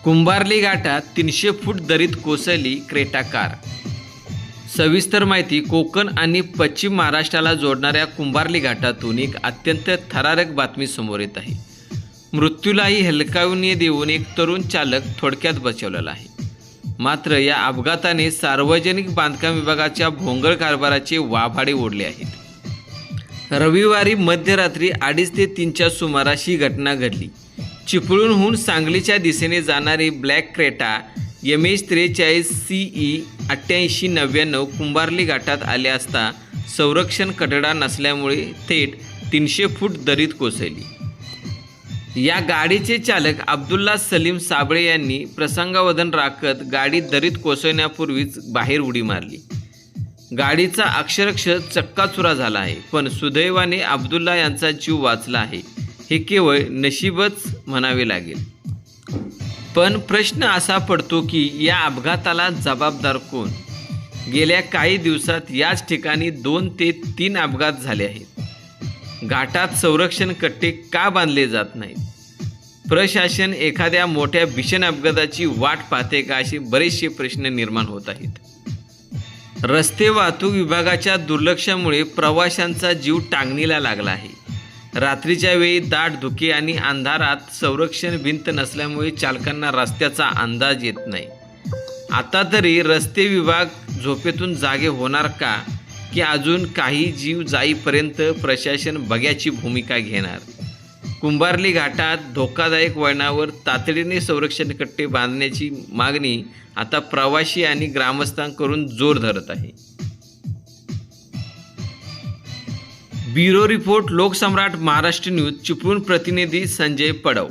कुंभार्ली घाटात 300 फूट दरीत कोसळली क्रेटा कार। सविस्तर माहिती। कोकण आणि पश्चिम महाराष्ट्राला जोडणाऱ्या कुंभार्ली घाटातून एक अत्यंत थरारक बातमी समोर येत आहे। मृत्यूलाही हेलकावून देऊन एक तरुण चालक थोडक्यात बचावलेला आहे। मात्र या अपघाताने सार्वजनिक बांधकाम विभागाच्या भोंगळ कारभाराचे वाभाडे ओढले आहेत। रविवारी मध्यरात्री 2:30 ते 3च्या सुमारास ही घटना घडली। चिपळूणहून सांगलीच्या दिशेने जाणारी black Creta MH43 CE 8899 Kumbharli घाटात आले असता संरक्षण कठडा नसल्यामुळे थेट 300 फूट दरीत कोसळली। या गाडीचे चालक अब्दुल्ला सलीम साबळे यांनी प्रसंगावधान राखत गाडी दरीत कोसळण्यापूर्वीच बाहेर उडी मारली। गाडीचा अक्षरशः चक्काचुरा झाला आहे, पण सुदैवाने अब्दुल्ला यांचा जीव वाचला आहे। हे केवळ नशीबच म्हणावे लागेल। पण प्रश्न असा पडतो की या अपघाताला जबाबदार कोण? गेल्या काही दिवसात याच ठिकाणी 2 ते 3 अपघात झाले आहेत। घाटात संरक्षण कट्टे का बांधले जात नाहीत? प्रशासन एखाद्या मोठ्या भीषण अपघाताची वाट पाहते का, असे बरेचसे प्रश्न निर्माण होत आहेत। रस्ते वाहतूक विभागाच्या दुर्लक्षामुळे प्रवाशांचा जीव टांगणीला लागला आहे। रात्रीच्या वेळी दाट धुके आणि अंधारात संरक्षण भिंत नसल्यामुळे चालकांना रस्त्याचा अंदाज येत नाही। आता तरी रस्ते विभाग झोपेतून जागे होणार का, की अजून काही जीव जाईपर्यंत प्रशासन बघ्याची भूमिका घेणार? कुंभार्ली घाटात धोकादायक वळणावर तातडीने संरक्षण कट्टे बांधण्याची मागणी आता प्रवासी आणि ग्रामस्थांकडून जोर धरत आहे। Bureau report, Loksamrat Maharashtra news, Chiplun प्रतिनिधी संजय पडव।